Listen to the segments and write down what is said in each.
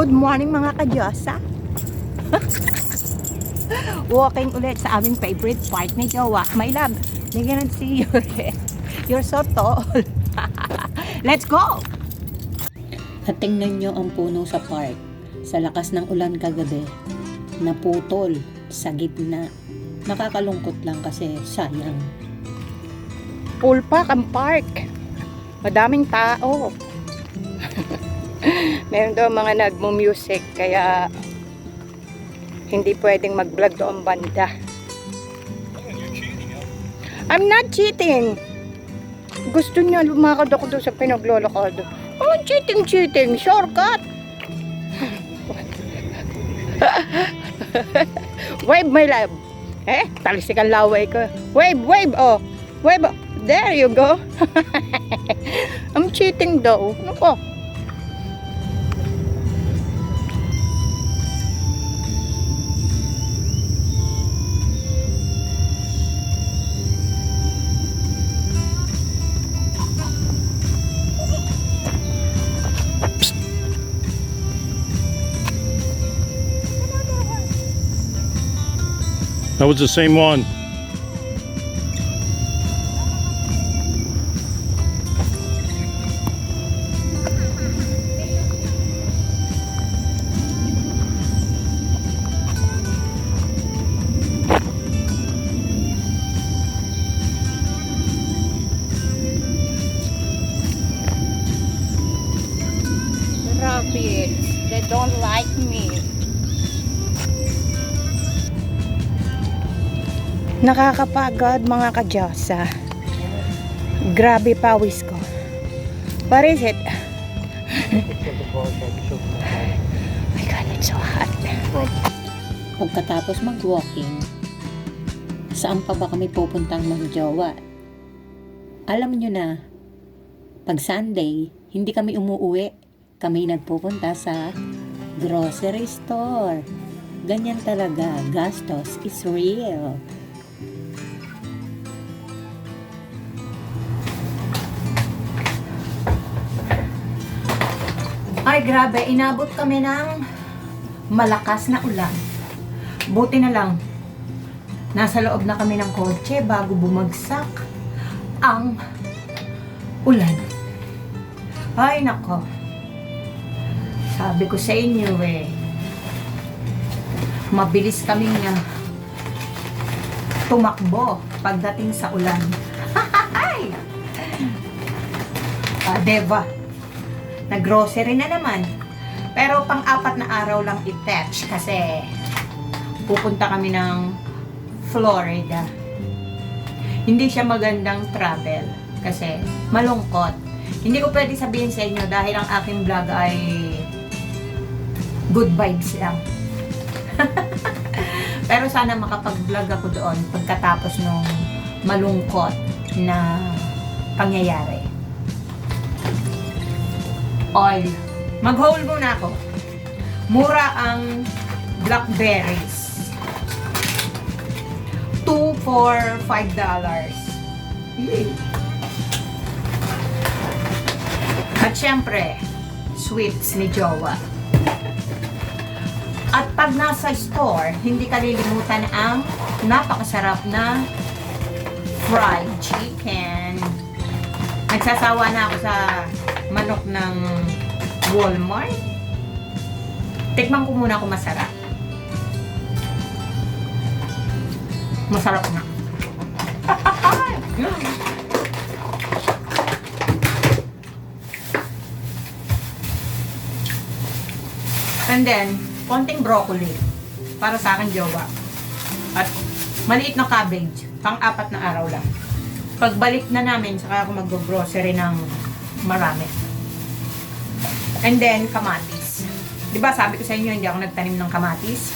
Good morning mga kadyosa. Walking ulit sa aming favorite park ni Jowa. My love, they cannot see you. You're so tall. Let's go! At tingnan nyo ang puno sa park. Sa lakas ng ulan kagabi, naputol sa gitna. Nakakalungkot lang kasi sayang. Full pack ang park. Madaming tao. Meron daw mga nagmo-music kaya hindi pwedeng mag-vlog doon banda. I'm not cheating. Gusto niya lumakad ako doon sa pinaglolokado. Oh, cheating. Shortcut. Wave, my love. Talsik ang laway ko. Wave, oh. Wave, oh. There you go. I'm cheating daw. Ano po? That was the same one. Rabbits, they don't like me. Nakakapagod mga kadyasa. Grabe pawis ko. What is it? My God, it's so hot. Pagkatapos mag-walking, saan pa ba kami pupuntang mag-jowa? Alam nyo na, pag Sunday, hindi kami umuuwi. Kami nagpupunta sa grocery store. Ganyan talaga, gastos is real. Ay, grabe. Inabot kami ng malakas na ulan. Buti na lang. Nasa loob na kami ng kotse bago bumagsak ang ulan. Ay, nako. Sabi ko sa inyo mabilis kaming tumakbo pagdating sa ulan. Ay! Diba? Nag-grocery na naman. Pero pang-apat na araw lang i-fetch kasi pupunta kami ng Florida. Hindi siya magandang travel kasi malungkot. Hindi ko pwede sabihin sa inyo dahil ang aking vlog ay good vibes lang. Pero sana makapag-vlog ako doon pagkatapos nung malungkot na pangyayari. Oil. Mag-haul muna ako. Mura ang blackberries. 2 for $5. At syempre, sweets ni Jowa. At pag nasa store, hindi kalilimutan ang napakasarap na fried chicken. Nagsasawa na ako sa manok ng Walmart. Tikman ko muna kung masarap. Masarap na. And then, konting broccoli para sa akin jowa. At maliit na cabbage, pang-apat na araw lang. Pagbalik na namin, saka ako mag-grocery ng marami. And then, kamatis. Diba sabi ko sa inyo, hindi ako nagtanim ng kamatis?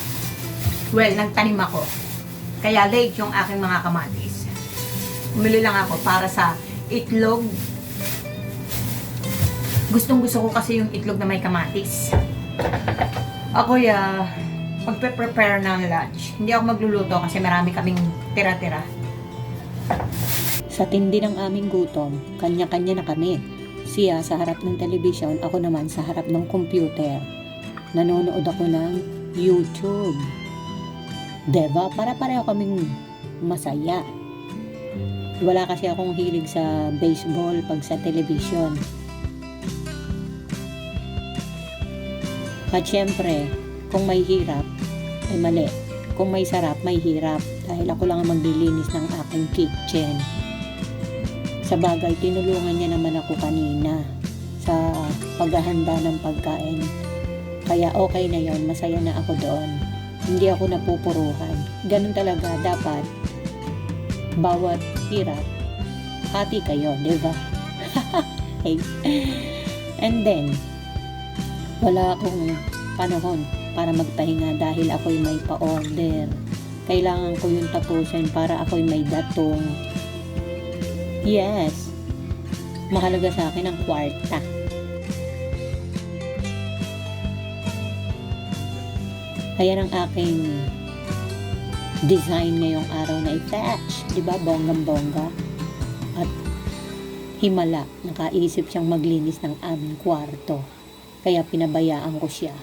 Well, nagtanim ako. Kaya late yung aking mga kamatis. Umili lang ako para sa itlog. Gustong-gusto ko kasi yung itlog na may kamatis. Ako magpe-prepare ng lunch. Hindi ako magluluto kasi marami kaming tira-tira. Sa tindi ng aming gutom, kanya-kanya na kami. Siya sa harap ng telebisyon, ako naman sa harap ng computer. nanonood ako ng YouTube. Diba? Para pareho kaming masaya. Wala kasi akong hilig sa baseball pag sa television. At syempre, kung may hirap, ay mali. Kung may sarap, may hirap. Dahil ako lang ang maglilinis ng aking kitchen. Sa bagay, tinulungan niya naman ako kanina sa paghahanda ng pagkain. Kaya okay na yon, masaya na ako doon. Hindi ako napupuruhan. Ganun talaga, dapat bawat hirap, hati kayo, diba? Hey. And then, wala akong panahon para magpahinga dahil ako'y may pa-order. Kailangan ko yung tapusin para ako'y may datong. Yes, mahalaga sa akin ang kwarta. Ayan ang aking design ngayong araw na i-thatch. Diba? Bonggang-bongga. At himala, nakaisip siyang maglinis ng aming kwarto. Kaya pinabayaan ko siya.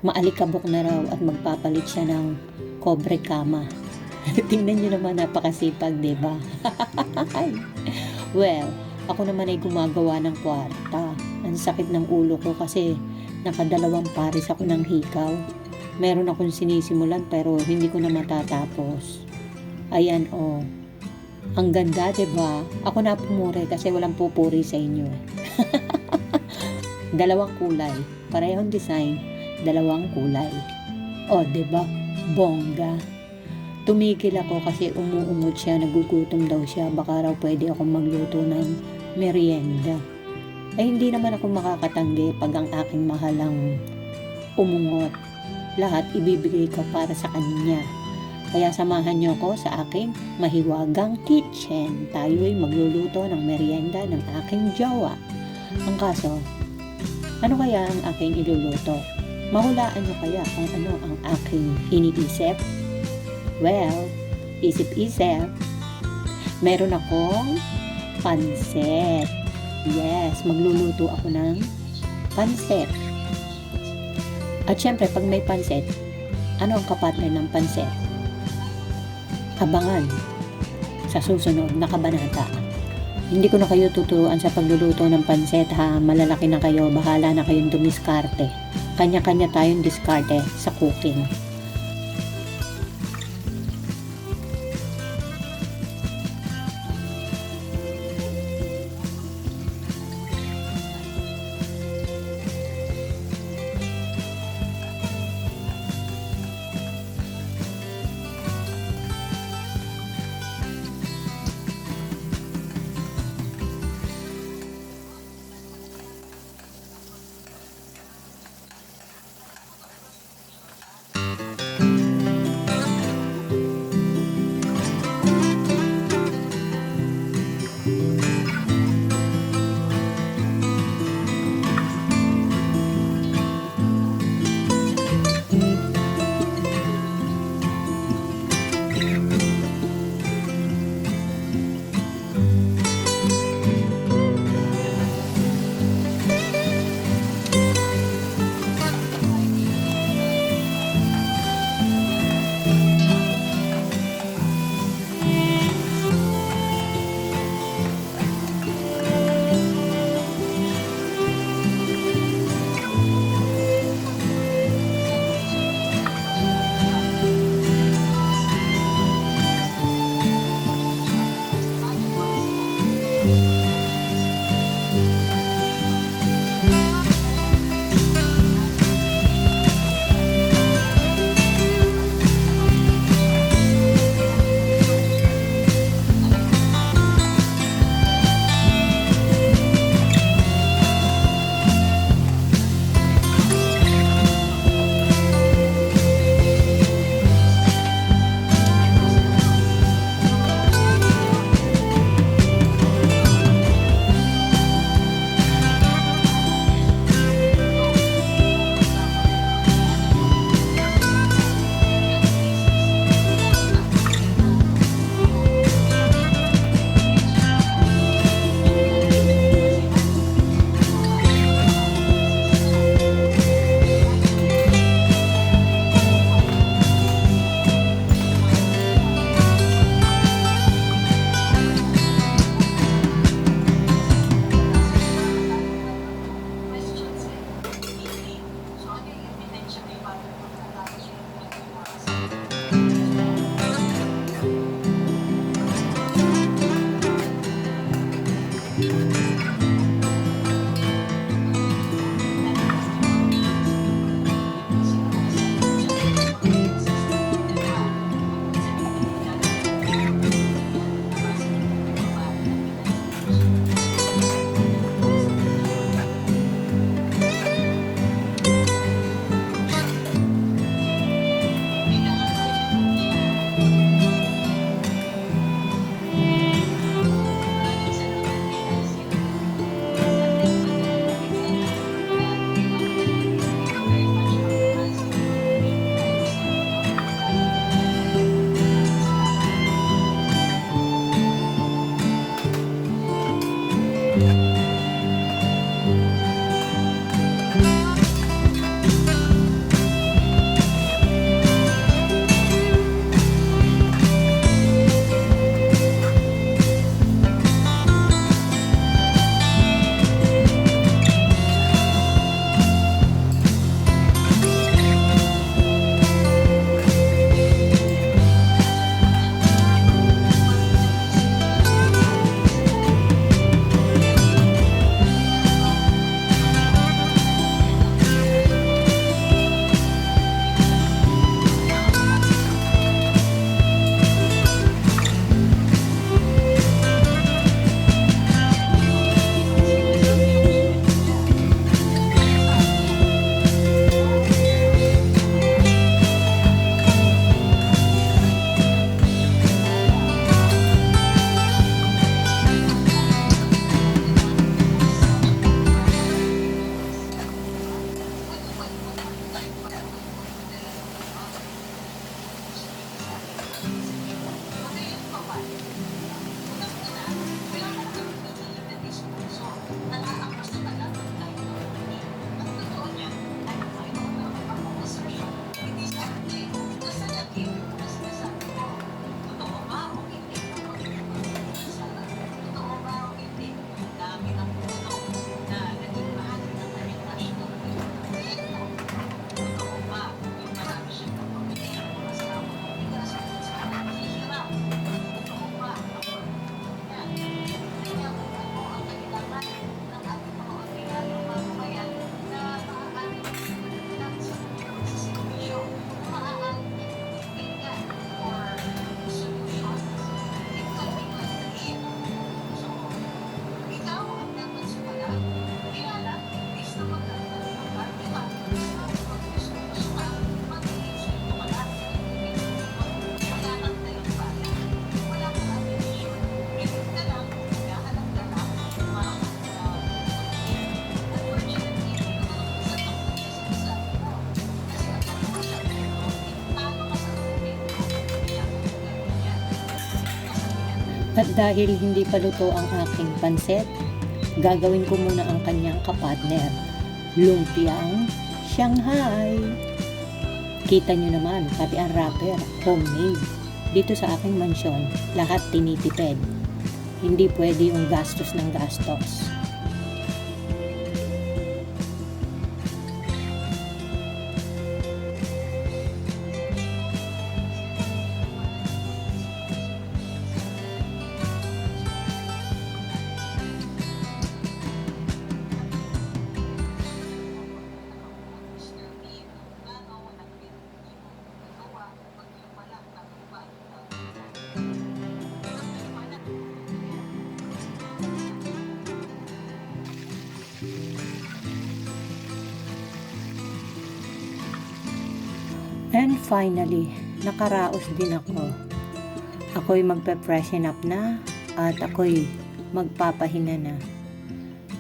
Maalikabok na raw at magpapalit siya ng kobre kama. Tingnan niyo naman, napakasipag, diba? Well, ako naman ay gumagawa ng kwarta. Ang sakit ng ulo ko kasi nakadalawang pares ako ng hikaw. Meron akong sinisimulan pero hindi ko na matatapos. Ayan, oh. Ang ganda, diba? Ako na pumuri kasi walang pupuri sa inyo. Dalawang kulay. Parehong design. Dalawang kulay. Oh, diba? Bongga. Tumigil ako kasi umuumot siya. Nagugutom daw siya. Baka raw pwede akong magluto ng merienda. Ay, hindi naman ako makakatanggi pag ang aking mahalang umungot. Lahat ibibigay ko para sa kanya. Kaya samahan niyo ako sa aking mahiwagang kitchen. Tayo ay magluluto ng merienda ng aking jowa. Ang kaso, ano kaya ang aking iluluto? Mahulaan niyo kaya kung ano ang aking iniisip? Well, isip-isip. Meron akong pansit. Yes, magluluto ako ng pansit. At syempre, pag may pansit, ano ang kapatner ng pansit? Abangan sa susunod na kabanata. Hindi ko na kayo tuturuan sa pagluluto ng pansit, ha. Malalaki na kayo, bahala na kayong dumiskarte. Kanya-kanya tayong diskarte sa cooking. At dahil hindi pa luto ang aking pansit, gagawin ko muna ang kanyang kapartner, lumpiang Shanghai. Kita nyo naman, pati ang wrapper, homemade. Dito sa aking mansyon, lahat tinitipid. Hindi pwede yung gastos ng gastos. And finally, nakaraos din ako. Ako'y magpe-freshen up na at ako'y magpapahinga na.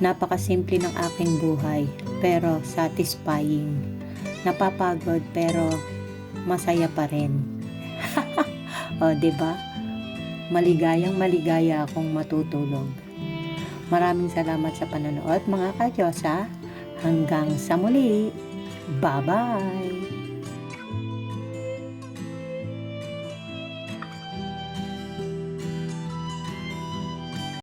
Napakasimple ng aking buhay pero satisfying. Napapagod pero masaya pa rin. O, 'di ba? Maligayang maligaya akong matutulog. Maraming salamat sa panonood mga ka-Diyosa. Hanggang sa muli. Bye-bye!